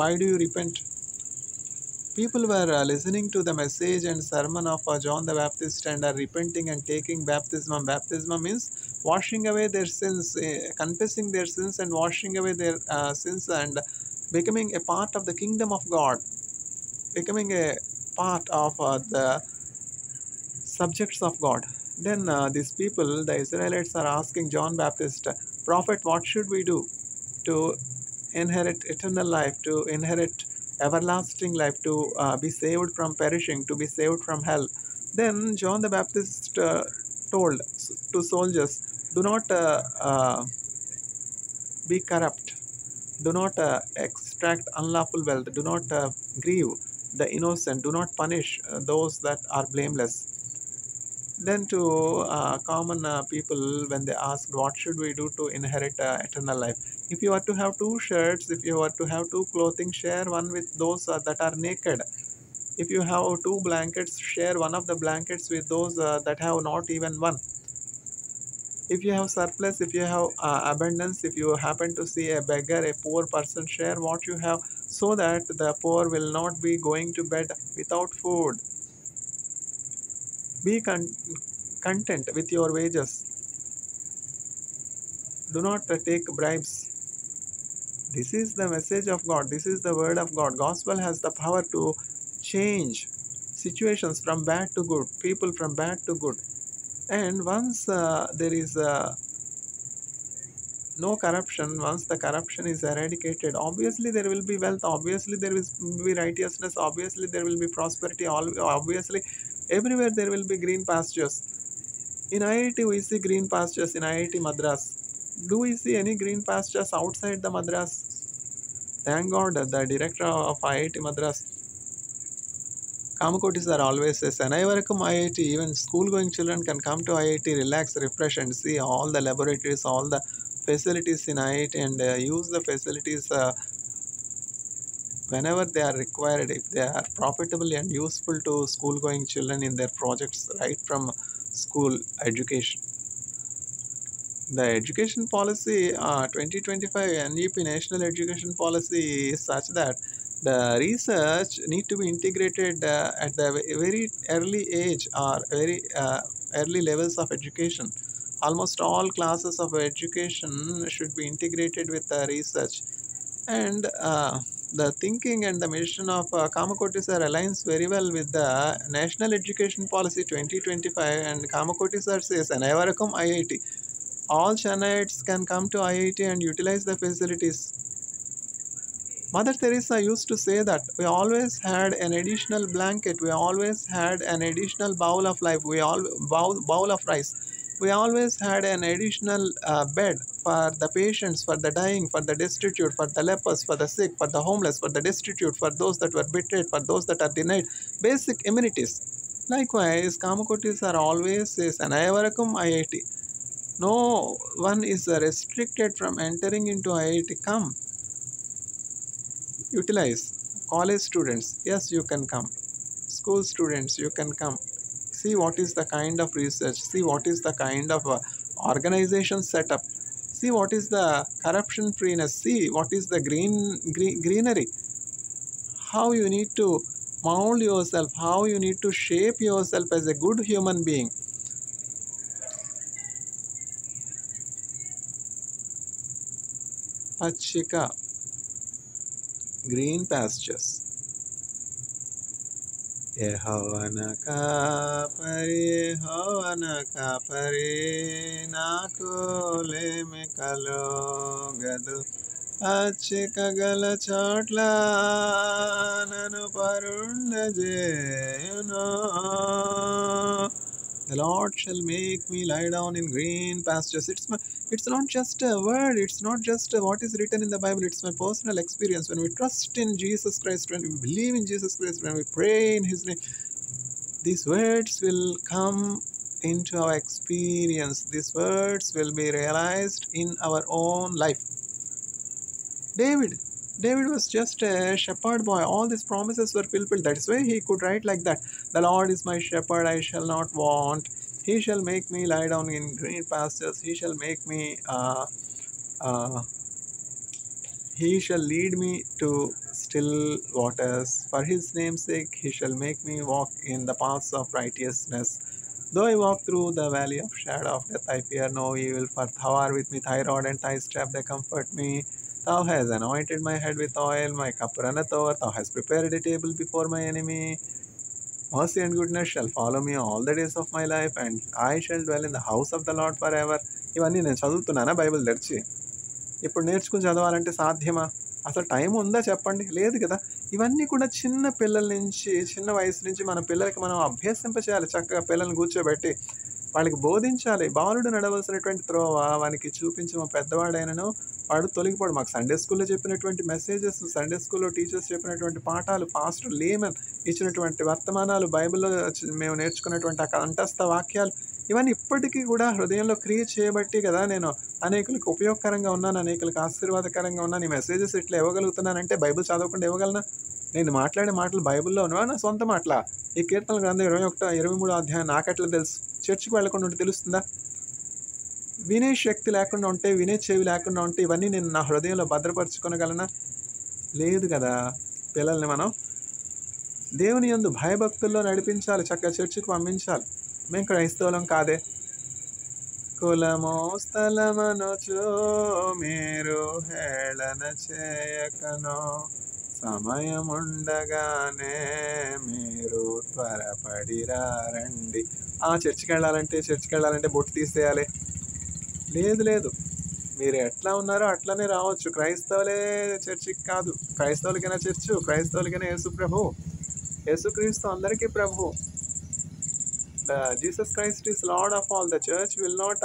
Why do you repent? People were listening to the message and sermon of John the Baptist and are repenting and taking baptism. Baptism means washing away their sins, confessing their sins and washing away their sins and becoming a part of the kingdom of God, becoming a part of the subjects of God. Then these people, the Israelites, are asking John Baptist, Prophet, what should we do to inherit eternal life, to inherit everlasting life, to be saved from perishing, to be saved from hell? Then John the Baptist told to soldiers, do not be corrupt, do not extract unlawful wealth, do not grieve the innocent, do not punish those that are blameless. Then to common people, when they asked what should we do to inherit eternal life, if you are to have two shirts, if you are to have two clothing, share one with those that are naked. If you have two blankets, share one of the blankets with those that have not even one. If you have surplus, if you have abundance, if you happen to see a beggar, a poor person, share what you have, so that the poor will not be going to bed without food. Be content with your wages. Do not take bribes. This is the message of God. This is the word of God. Gospel has the power to change situations from bad to good, people from bad to good. And once there is no corruption, once the corruption is eradicated, obviously there will be wealth, obviously there will be righteousness, obviously there will be prosperity, obviously everywhere there will be green pastures. In IIT, we see green pastures in IIT Madras. Do we see any green pastures outside the Madras? Thank God, the director of IIT Madras, Kamakotis, are always says, Anaivarakam IIT, even school going children can come to IIT, relax, refresh, and see all the laboratories, all the facilities in IIT, and use the facilities whenever they are required, if they are profitable and useful to school going children in their projects, right from school education. The education policy 2025 NEP National Education Policy is such that the research need to be integrated at the very early age or very early levels of education. Almost all classes of education should be integrated with the research. And the thinking and the mission of Kamakotis sir aligns very well with the National Education Policy 2025. And Kamakotis sir says, Anaivarakam IIT, all Chennaites can come to IIT and utilize the facilities. Mother Teresa used to say that we always had an additional blanket, we always had an additional bowl of life, bowl of rice. We always had an additional bed for the patients, for the dying, for the destitute, for the lepers, for the sick, for the homeless, for the destitute, for those that were betrayed, for those that are denied basic amenities. Likewise, Kamakotis are always says, Anayavarakum IIT. No one is restricted from entering into IIT. Come, utilize. College students, yes, you can come. School students, you can come. See what is the kind of research. See what is the kind of organization setup. See what is the corruption freeness. See what is the greenery. How you need to mold yourself. How you need to shape yourself as a good human being. Pachika, green pastures. యెహోవన కాపరి యెహోవన కాపరి నాకు లేమి కలుగదు పచ్చిక గల చోట్ల నన్ను పరుండజేయును. The Lord shall make me lie down in green pastures. It's not just a word. It's not just what is written in the Bible. It's my personal experience. When we trust in Jesus Christ, when we believe in Jesus Christ, when we pray in His name, these words will come into our experience. These words will be realized in our own life. David was just a shepherd boy. All these promises were fulfilled. That's why he could write like that. The Lord is my shepherd, I shall not want. He shall make me lie down in green pastures. He shall lead me to still waters. For his name's sake, he shall make me walk in the paths of righteousness. Though I walk through the valley of shadow of death, I fear no evil, for thou art with me, thy rod and thy staff, they comfort me. Thou hast anointed my head with oil, my cup runneth over. Thou hast prepared a table before my enemy. Mercy and goodness shall follow me all the days of my life, and I shall dwell in the house of the Lord forever. ఇవన్నీ నేను చదువుతున్నానా Bible తెరిచి? ఇప్పుడు నేర్చుకుని చదవాలంటే సాధ్యమా? అసలు time ఉందా చెప్పండి? లేదు కదా! ఇవన్నీ కూడా చిన్న పిల్లల నుంచి, చిన్న వయసు నుంచి మన పిల్లలకి మనం అభ్యసింపచేయాలి. చక్కగా పిల్లల్ని కూర్చోబెట్టి వాళ్ళకి బోధించాలి. బాలుడు నడవలసినటువంటి త్రోవ వానికి చూపించిన పెద్దవాడైనను వాడు తొలగిపోడు. మాకు సండే స్కూల్‌లో చెప్పినటువంటి మెసేజెస్, సండే స్కూల్‌లో టీచర్స్ చెప్పినటువంటి పాఠాలు, పాస్టర్ లేమన్ ఇచ్చినటువంటి వర్తమానాలు, బైబిల్‌లో మేము నేర్చుకున్నటువంటి ఆ కంఠస్థ వాక్యాలు, ఇవన్నీ ఇప్పటికీ కూడా హృదయంలో క్రియ చేయబట్టి కదా నేను అనేకులకు ఉపయోగకరంగా ఉన్నాను, అనేకులకు ఆశీర్వాదకరంగా ఉన్నాను. ఈ మెసేజెస్ ఇట్లా ఇవ్వగలుగుతున్నానంటే బైబిల్ చదవకుండా ఇవ్వగలనా? నేను మాట్లాడే మాటలు బైబిల్‌లో ఉన్నవా? నా సొంత మాటలా? ఈ కీర్తనల గ్రంథం 23 అధ్యాయం నాకెట్లా తెలుసు? చర్చికి వెళ్ళకుండా ఉంటే తెలుస్తుందా? వినే శక్తి లేకుండా ఉంటే, వినే చెవి లేకుండా ఉంటే ఇవన్నీ నేను నా హృదయంలో భద్రపరుచుకోగలనా? లేదు కదా! పిల్లల్ని మనం దేవుని యందు భయభక్తుల్లో నడిపించాలి. చక్కగా చర్చికి పంపించాలి. మేము క్రైస్తవులం కాదే. కులమో స్థలమనుచు మీరు హేళన చేయకనో, సమయముండగానే మీరు త్వరపడిరా రండి. చర్చికి వెళ్ళాలంటే బొట్టు తీసేయాలి. లేదు లేదు. మీరు ఎట్లా ఉన్నారో అట్లనే రావచ్చు. క్రైస్తవులే చర్చికి కాదు. క్రైస్తవులకైనా చర్చు, క్రైస్తవులకైనా యేసు ప్రభు. యేసుక్రీస్తు అందరికీ ప్రభువు. Jesus Christ is Lord of all. The church will not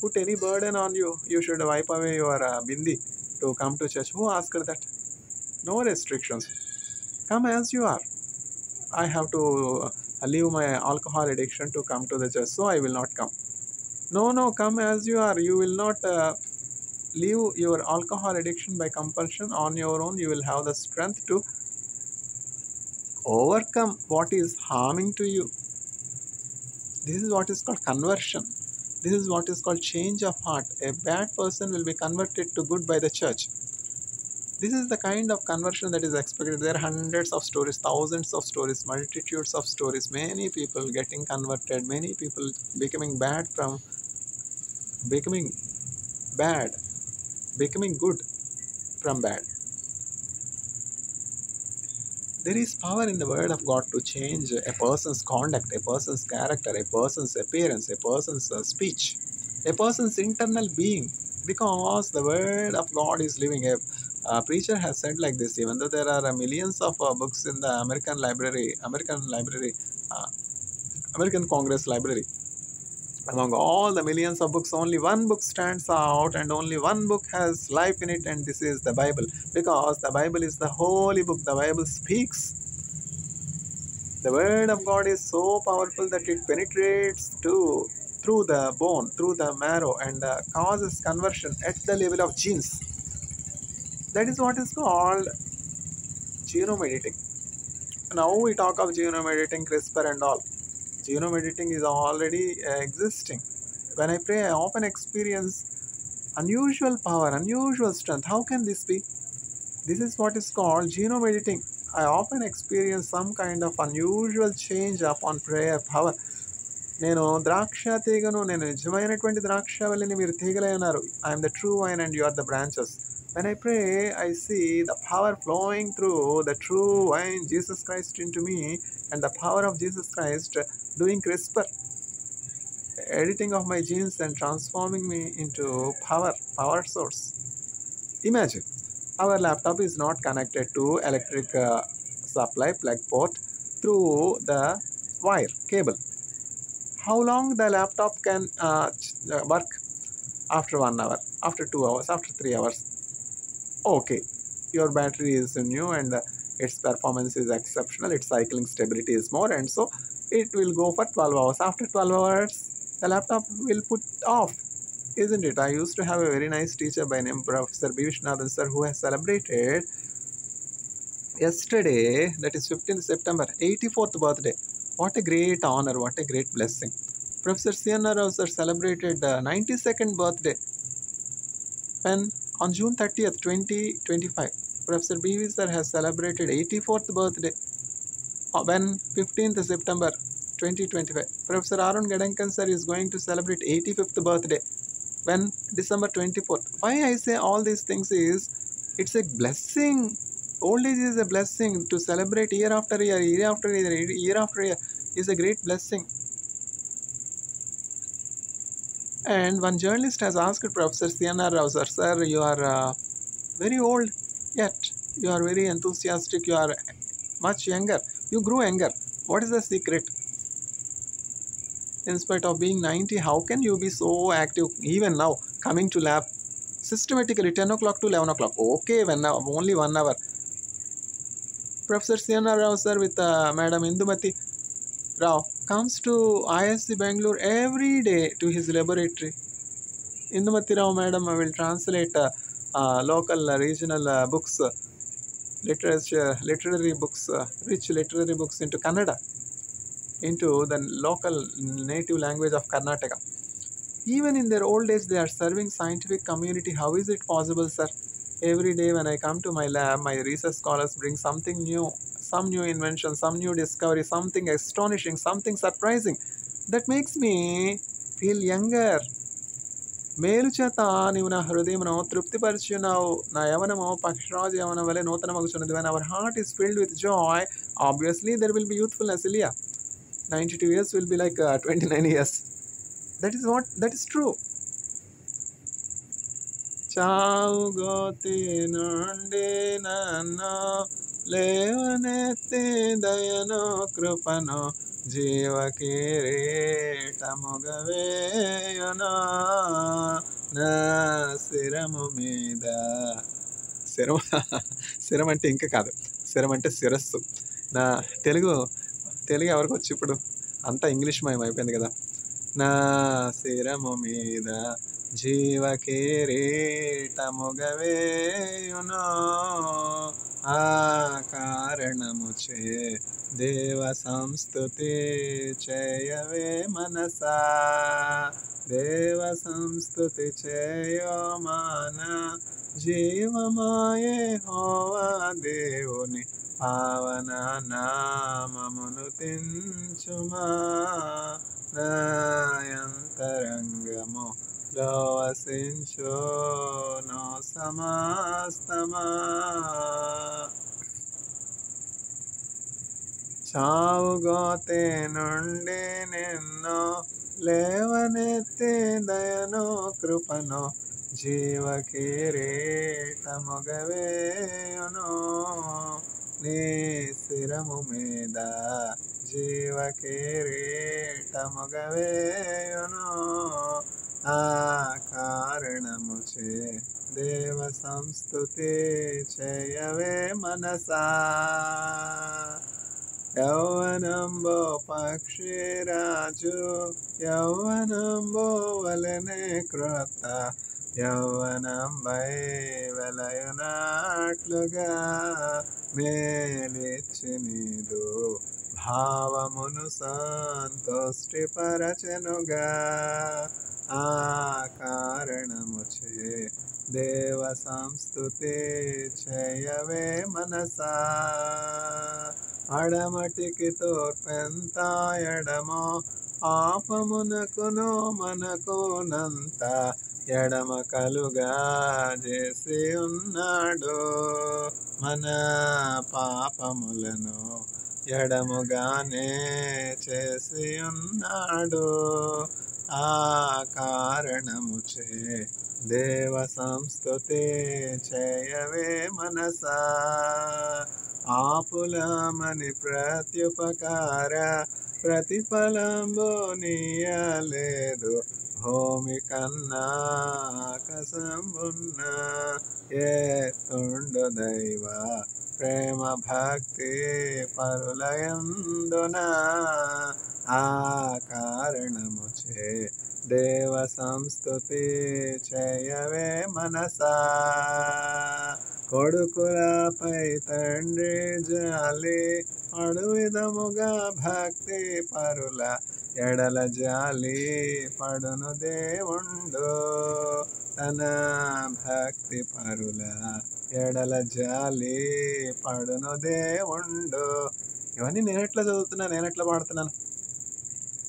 put any burden on you. You should wipe away your bindi to come to church. Who asked that? No restrictions. Come as you are. I have to leave my alcohol addiction to come to the church, so I will not come. No, come as you are. You will not leave your alcohol addiction by compulsion on your own. You will have the strength to overcome what is harming to you. This is what is called conversion. This is what is called change of heart. A bad person will be converted to good by the church. This is the kind of conversion that is expected. There are hundreds of stories, thousands of stories, multitudes of stories. Many people getting converted, many people becoming bad from becoming bad, becoming good from bad. There is power in the word of God to change a person's conduct, a person's character, a person's appearance, a person's speech, a person's internal being, because the word of God is living. A preacher has said like this: even though there are millions of books in the American Congress library, among all the millions of books, only one book stands out, and only one book has life in it, and this is the Bible, because the Bible is the holy book. The Bible speaks. The word of God is so powerful that it penetrates through the bone, through the marrow, and causes conversion at the level of genes. That is what is called genome editing. Now we talk of genome editing, CRISPR and all. Genome editing is already existing. When I pray, I often experience unusual power, unusual strength. How can this be? This is what is called genome editing. I often experience some kind of unusual change upon prayer power. నేను ద్రాక్ష తీగను, నేను నిజమైనటువంటి ద్రాక్షవల్లిని, మీరు తీగలై ఉన్నారు. I'm the true vine and you are the branches. When I pray, I see the power flowing through the true vine, Jesus Christ, into me, and the power of Jesus Christ doing CRISPR, editing of my genes and transforming me into power source. Imagine, our laptop is not connected to electric supply plug port through the wire cable. How long the laptop can work? After 1 hour, after 2 hours, after 3 hours. Okay, your battery is new and its performance is exceptional, its cycling stability is more, and so it will go for 12 hours. After 12 hours, the laptop will put off, isn't it? I used to have a very nice teacher by name Professor B. Vishnathan sir, who has celebrated yesterday, that is 15th September, 84th birthday. What a great honor, what a great blessing. Professor C.N.R. Rao sir celebrated 92nd birthday when on June 30th, 2025. Professor B.V. sir has celebrated 84th birthday when 15th September 2025. Professor Arun Gadankan sir is going to celebrate 85th birthday when December 24th. Why I say all these things is it's a blessing. Old age is a blessing. To celebrate year after year, year after year, year after year is a great blessing. And one journalist has asked Professor C.N.R. Rao, sir, you are very old, yet you are very enthusiastic, you are much younger, you grew younger. What is the secret? In spite of being 90, how can you be so active even now, coming to lab systematically 10 o'clock to 11 o'clock? Okay, when now, only 1 hour. Professor C.N.R. Rao, sir, with Madam Indumati Rao, comes to ISC Bangalore every day to his laboratory. Indumati Rao, madam, will translate local, regional books, literature, literary books, rich literary books into Kannada, into the local native language of Karnataka. Even in their old age, they are serving scientific community. How is it possible, sir? Every day when I come to my lab, my research scholars bring something new, some new invention, some new discovery, something astonishing, something surprising. That makes me feel younger. మేలు చేత నీవు నా హృదయమును తృప్తిపరచున్నావు నా యవనము పక్షరాజు యవనం వలె నూతనమగుచున్నది. when our heart is filled with joy, obviously there will be youthfulness. Ilya, 92 years will be like 29 years. That is true. చావు గోతి నుండి నన్ను లేవనెత్తి దయను కృపను జీవ కిరీటముగవేయును నా శిరము మీద. శిరం శిరం అంటే ఇంకా కాదు, శిరం అంటే శిరస్సు. నా తెలుగు ఎవరికి వచ్చి ఇప్పుడు అంతా ఇంగ్లీష్ మయం అయిపోయింది కదా. నా శిరము మీద జీవ కిరీటముగవేయును ఆ కారణముచే దేవ సంస్తుతి చేయవే మనసా. దేవ సంస్తుతి చేయో మాన జీవమాయే హోవా దేవుని పావన నామమును తించుమా. నాయంతరంగము లోవసించో నో సమస్తమా. చావుగోతే నుండి నిన్ను లేవనెత్తి దయను కృపను జీవ కిరీటముగవేయును నీ శిరము మీద జీవ కిరీటముగవేయును ఆ కారణముచే దేవ సంస్తుతి చేయవే మనసా. యౌవనంబో పక్షిరాజు యౌవనంబో వలనే క్రొత్త యౌవనంబై వెలయునాట్లుగా మేలిచ్చి నీదు భావమును సంతోష్టిపరచెనుగా. ఆ కారణముచే దేవ సంస్తుతి చేయవే మనసా. అడమటికి తూర్పెంత ఎడమో పాపమునకును మనకునంత ఎడమ కలుగా చేసి ఉన్నాడు. మన పాపములను ఎడముగానే చేసి ఉన్నాడు. ఆ కారణముచే దేవ సంస్తుతి చేయవే మనసా. ఆపులమని ప్రత్యుపకార ప్రతిఫలంబు నీయలేదు భూమి కన్నా ఆకాశంబున్న ఎత్తుండు దైవ ప్రేమ భక్తి పరులయందున. ఆ కారణముచే దేవ సంస్తుతి చేయవే మనసా. కొడుకులపై తండ్రి జాలి అడు విధముగా భక్తి పరుల ఎడల జాలి పడును దేవుండు తన భక్తి పరుల ఎడల జాలి పడును దేవుండు. ఇవన్నీ నేను ఎట్లా చదువుతున్నా, నేను ఎట్లా పాడుతున్నాను?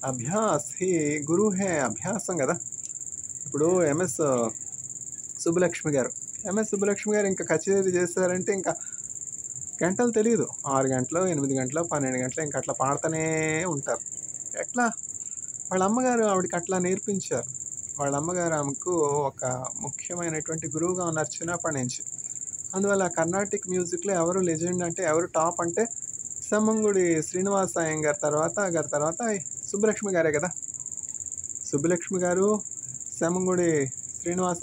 అభ్యాస్ హీ గురు హే, అభ్యాసం కదా. ఇప్పుడు సుబ్బలక్ష్మి గారు ఎంఎస్ సుబ్బలక్ష్మి గారు ఇంకా కచేరీ చేశారంటే ఇంకా గంటలు తెలియదు. 6 గంటలో, 8 గంటలో, 12 గంటలో ఇంక అట్లా పాడుతూనే ఉంటారు. ఎట్లా? వాళ్ళ అమ్మగారు ఆవిడకి అట్లా నేర్పించారు. వాళ్ళ అమ్మగారు ఆమెకు ఒక ముఖ్యమైనటువంటి గురువుగా ఉన్నారు చిన్నప్పటి నుంచి. అందువల్ల కర్ణాటిక్ మ్యూజిక్‌లో ఎవరు లెజెండ్ అంటే ఎవరు టాప్ అంటే సెమ్మంగుడి శ్రీనివాస అయ్యంగార్ తర్వాత సుబ్బలక్ష్మి గారే కదా! సుబ్బలక్ష్మి గారు, సెమ్మంగుడి శ్రీనివాస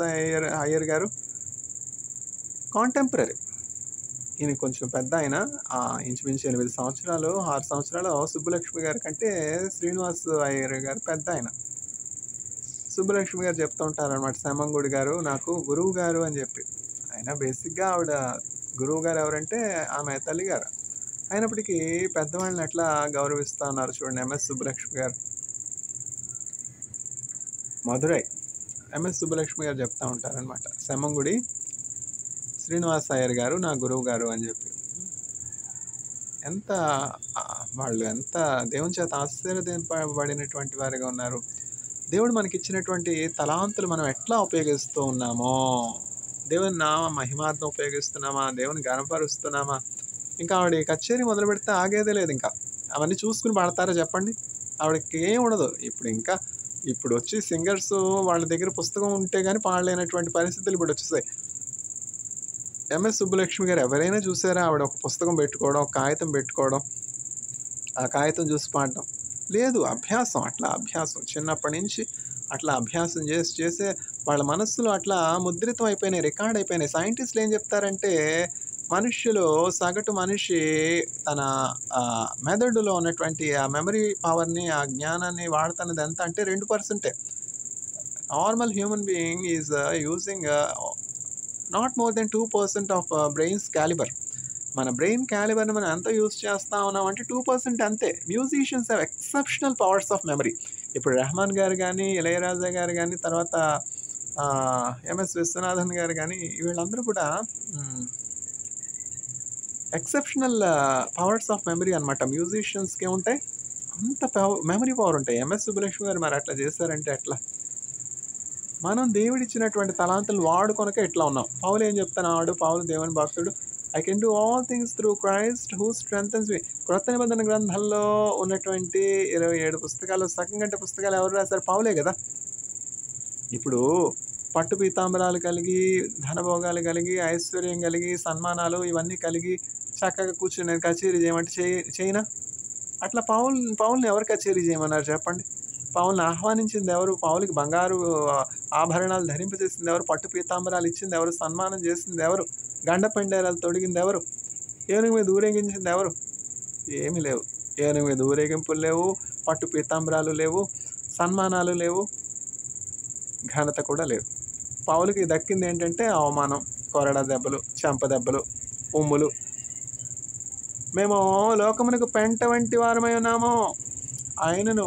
అయ్యర్ గారు కాంటెంపరరీ. ఈయన కొంచెం పెద్దాయన. ఇంచుమించు 8 సంవత్సరాలు, 6 సంవత్సరాలు సుబ్బలక్ష్మి గారి కంటే శ్రీనివాస్ అయ్యర్ గారు పెద్దాయన. సుబ్బలక్ష్మి గారు చెప్తూ ఉంటారనమాట, సెమ్మంగుడి గారు నాకు గురువు గారు అని చెప్పి. అయినా బేసిక్‌గా ఆవిడ గురువు గారు ఎవరంటే ఆమె తల్లిగారు. అయినప్పటికీ పెద్దవాళ్ళని ఎట్లా గౌరవిస్తా ఉన్నారు చూడండి ఎంఎస్ సుబ్బలక్ష్మి గారు. మధురై. ఎంఎస్ సుబ్బలక్ష్మి గారు చెప్తా ఉంటారనమాట, సెమ్మంగుడి శ్రీనివాస అయ్యర్ గారు నా గురువు గారు అని చెప్పి. ఎంత వాళ్ళు ఎంత దేవుని చేత ఆశీర్వదింపబడినటువంటి వారిగా ఉన్నారు. దేవుడు మనకిచ్చినటువంటి తలాంతులు మనం ఎట్లా ఉపయోగిస్తూ ఉన్నామో, దేవుని నామ మహిమార్థం ఉపయోగిస్తున్నామా, దేవుని ఘనపరుస్తున్నామా? ఇంకా ఆవిడ కచేరీ మొదలుపెడితే ఆగేదే లేదు ఇంకా. అవన్నీ చూసుకుని పాడతారా చెప్పండి? ఆవిడకి ఏం ఉండదు. ఇప్పుడొచ్చి సింగర్స్ వాళ్ళ దగ్గర పుస్తకం ఉంటే గాని పాడలేనటువంటి పరిస్థితులు ఇప్పుడొచ్చేసాయి. ఎంఎస్ సుబ్బలక్ష్మి గారు ఎవరైనా చూసారా? ఆవిడ ఒక పుస్తకం పెట్టుకోవడం, ఒక కాగితం పెట్టుకోవడం, ఆ కాగితం చూసి పాడడం. లేదు, అభ్యాసం. అట్లా అభ్యాసం. చిన్నప్పటి నుంచి అట్లా అభ్యాసం చేసే వాళ్ళ మనస్సులో అట్లా ముద్రితం అయిపోయినాయి, రికార్డ్ అయిపోయినాయి. సైంటిస్టులు ఏం చెప్తారంటే, సగటు మనిషి తన మెదడులో ఉన్నటువంటి ఆ మెమరీ పవర్‌ని, ఆ జ్ఞానాన్ని వాడుతున్నది ఎంత అంటే 2%. Normal human being is using not more than 2% of brains calibre. మన బ్రెయిన్ క్యాలిబర్‌ని మనం ఎంత యూజ్ చేస్తా ఉన్నామంటే 2% అంతే. Musicians have exceptional powers of memory. ఇప్పుడు రెహమాన్ గారు గానీ, ఇళయరాజా గారు గానీ, తర్వాత ఎంఎస్ విశ్వనాథన్ గారు గానీ, వీళ్ళందరూ కూడా ఎక్సెప్షనల్ పవర్స్ ఆఫ్ మెమరీ అనమాట. మ్యూజిషియన్స్‌కి ఏముంటాయి? అంత మెమరీ పవర్ ఉంటాయి. ఎంఎస్ సుబ్బలక్ష్మి గారు మరి అట్లా చేశారంటే ఎట్లా? మనం దేవుడిచ్చినటువంటి తలాంతులు వాడుకొనక ఇట్లా ఉన్నాం. పౌలు ఏం చెప్తున్నాడు? పౌలు దేవుని భక్తుడు. I can do all things through Christ who strengthens me. క్రొత్త నిబంధన గ్రంథంలో ఉన్నటువంటి 27 పుస్తకాలు, సగం గంట పుస్తకాలు ఎవరు రాశారు? పౌలే కదా! ఇప్పుడు పట్టు పీతాంబరాలు కలిగి, ధనభోగాలు కలిగి, ఐశ్వర్యం కలిగి, సన్మానాలు ఇవన్నీ కలిగి చక్కగా కూర్చొని నేను కచేరీ చేయమంటే చేయనా? అట్లా పౌలుని ఎవరు కచేరీ చేయమన్నారు చెప్పండి? పౌలుని ఆహ్వానించింది ఎవరు? పౌలుకి బంగారు ఆభరణాలు ధరింపజేసింది ఎవరు? పట్టు పీతాంబరాలు ఇచ్చింది ఎవరు? సన్మానం చేసింది ఎవరు? గండ పెండేరాలు తొడిగింది ఎవరు? ఏనుగు మీద ఊరేగించింది ఎవరు? ఏమీ లేవు. ఏనుగు మీద ఊరేగింపులు లేవు, పట్టు పీతాంబరాలు లేవు, సన్మానాలు లేవు, ఘనత కూడా లేదు. పౌలుకి దక్కింది ఏంటంటే అవమానం, కొరడా దెబ్బలు, చెంప దెబ్బలు, ఉమ్ములు. మేము లోకమునకు పెంట వంటి వారమై ఉన్నాము, ఆయనను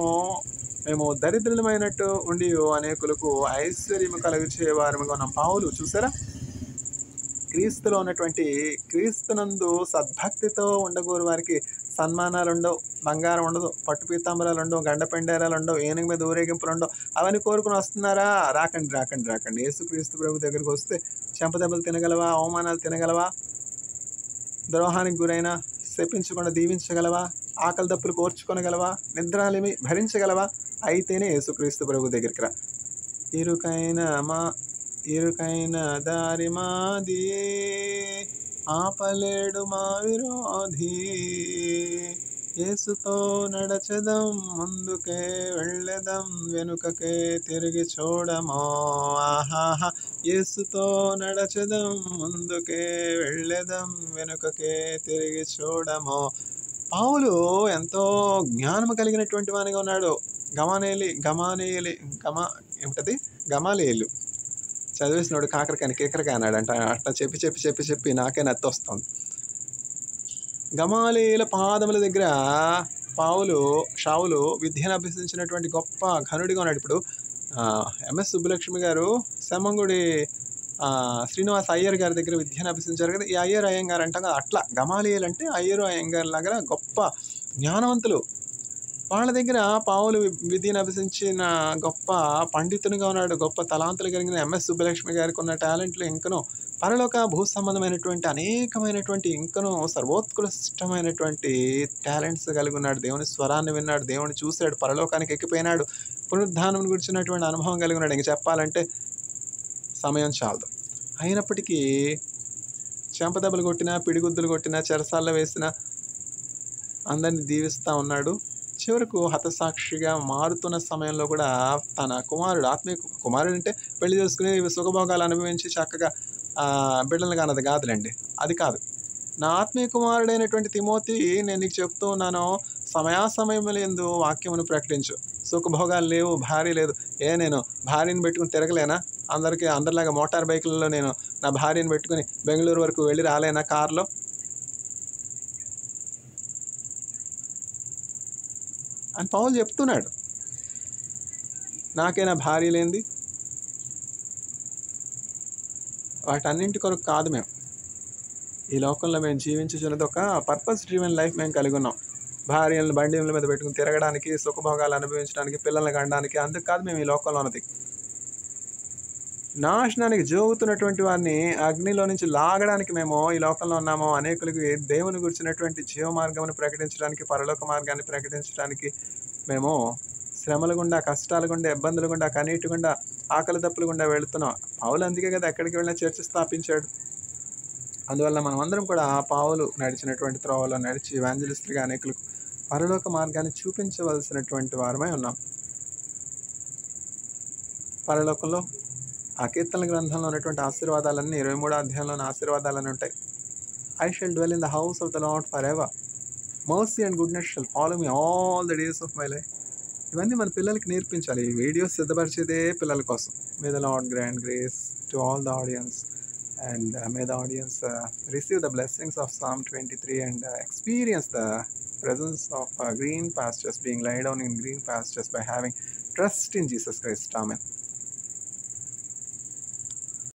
మేము దరిద్రులమైనట్టు ఉండి అనేకులకు ఐశ్వర్యము కలుగజేయ వారముగా ఉన్నాం. పౌలు చూసారా? క్రీస్తులో ఉన్నటువంటి క్రీస్తునందు సద్భక్తితో ఉండగోరు వారికి సన్మానాలు ఉండవు, బంగారం ఉండదు, పట్టు పీతాంబరాలు ఉండవు, గండ పెండేరాలు ఉండవు, ఏనుగు మీద ఊరేగింపులు ఉండవు. అవన్నీ కోరుకుని వస్తున్నారా? రాకండి. యేసుక్రీస్తు ప్రభు దగ్గరికి వస్తే చెంపదెబ్బలు తినగలవా? అవమానాలు తినగలవా? ద్రోహానికి గురైన శపించకుండా దీవించగలవా? ఆకలి దప్పులు కోర్చుకొనగలవా? నిద్రాలేమి భరించగలవా? అయితేనే యేసుక్రీస్తు ప్రభు దగ్గరికి రా. ఇరుకైన దారి మాది, ఆపలేడు మా విరోధి. యేసుతో నడచెదం, ముందుకే వెళ్ళెదం, వెనుకకే తిరిగి చూడమో. ఆహాహా! యేసుతో నడచెదం, ముందుకే వెళ్ళెదం, వెనుకకే తిరిగి చూడమో. పౌలు ఎంతో జ్ఞానము కలిగినటువంటి వానిగా ఉన్నాడు. గమాలియేలు చదివేసినోడు కాకరకాయని కేకరకాయ అన్నాడంట. అట్లా చెప్పి నాకే నత్తొస్తుంది. గమాలియేలు పాదముల దగ్గర షావులు విద్యను అభ్యసించినటువంటి గొప్ప ఘనుడిగా ఉన్నాడు. ఇప్పుడు ఎంఎస్ సుబ్బలక్ష్మి గారు సెమ్మంగుడి శ్రీనివాస్ అయ్యర్ గారి దగ్గర విద్యను అభ్యసించారు కదా. ఈ అయ్యర్ అయ్యంగారు అంటాం కదా, అట్లా గమాలియల్ అంటే అయ్యరు అయ్యంగార్ లాగా గొప్ప జ్ఞానవంతులు. వాళ్ళ దగ్గర పావులు విద్యను అభ్యసించిన గొప్ప పండితునిగా ఉన్నాడు. గొప్ప తలాంతులు కలిగిన ఎంఎస్ సుబ్బలక్ష్మి గారికి ఉన్న టాలెంట్లు ఇంకనూ పరలోక భూ సంబంధమైనటువంటి అనేకమైనటువంటి ఇంకనూ సర్వోత్కృష్టమైనటువంటి టాలెంట్స్ కలిగి ఉన్నాడు. దేవుని స్వరాన్ని విన్నాడు, దేవుని చూశాడు, పరలోకానికి ఎక్కిపోయినాడు, పునరుద్ధానం గురించినటువంటి అనుభవం కలిగి ఉన్నాడు. ఇంక చెప్పాలంటే సమయం చాలదు. అయినప్పటికీ చెంపదెబ్బలు కొట్టినా, పిడిగుద్దులు కొట్టినా, చెరసాల్లో వేసినా అందరిని దీవిస్తూ ఉన్నాడు. చివరకు హతసాక్షిగా మారుతున్న సమయంలో కూడా తన కుమారుడు, ఆత్మీయ కుమారుడు అంటే పెళ్లి చేసుకుని సుఖభోగాలు అనుభవించి చక్కగా బిడ్డలు కానది కాదులేండి, అది కాదు. నా ఆత్మీయ కుమారుడైనటువంటి తిమోతి, నేను నీకు చెప్తూ ఉన్నాను, సమయాసమయములందు వాక్యమును ప్రకటించు. సుఖభోగాలు లేవు, భార్య లేదు. నేను భార్యను పెట్టుకుని తిరగలేనా? అందరిలాగా మోటార్ బైకులలో నేను నా భార్యను పెట్టుకుని బెంగళూరు వరకు వెళ్ళి రాలేనా కార్లో? అని పౌలు చెప్తున్నాడు. నాకైనా భార్య లేనిది? వాటన్నింటి కొరకు కాదు. మేము ఈ లోకంలో మేము జీవించుచున్నది ఒక పర్పస్ డ్రివెన్ లైఫ్ మేము కలిగి ఉన్నాం. భార్యలను బండిల మీద పెట్టుకుని తిరగడానికి, సుఖభోగాలు అనుభవించడానికి, పిల్లల్ని కనడానికి, అందుకు కాదు మేము ఈ లోకంలో ఉన్నది. నాశనానికి జోగుతున్నటువంటి వారిని అగ్నిలో నుంచి లాగడానికి మేము ఈ లోకంలో ఉన్నాము. అనేకులకి దేవుని గురించినటువంటి జీవ మార్గమును ప్రకటించడానికి, పరలోక మార్గాన్ని ప్రకటించడానికి మేము శ్రమల గుండా, కష్టాల గుండా, ఇబ్బందుల గుండా, కన్నీటి గుండా, ఆకలి దప్పుల గుండా వెళుతున్నాం. పౌలు అందుకే కదా ఎక్కడికి వెళ్ళినా చర్చ్ స్థాపించాడు. అందువల్ల మనం అందరం కూడా పౌలు నడిచినటువంటి త్రోవలో నడిచి ఎవాంజలిస్టులుగా అనేకులకు పరలోక మార్గాన్ని చూపించవలసినటువంటి వారమై ఉన్నాం. పరలోకంలో ఆ కీర్తన గ్రంథంలో ఉన్నటువంటి ఆశీర్వాదాలన్నీ 23వ అధ్యాయంలోని ఆశీర్వాదాలన్నీ ఉంటాయి. I shall dwell in the house of the lord for ever. Mercy and goodness shall follow me all the days of my life. ఇవన్నీ మన పిల్లలకి నేర్పించాలి. ఈ వీడియోస్ సిద్ధపరిచేదే పిల్లల కోసం. May the lord grand grace to all the audience, and may the audience receive the blessings of Psalm 23 and experience the presence of green pastures, being laid down in green pastures by having trust in Jesus Christ. Amen.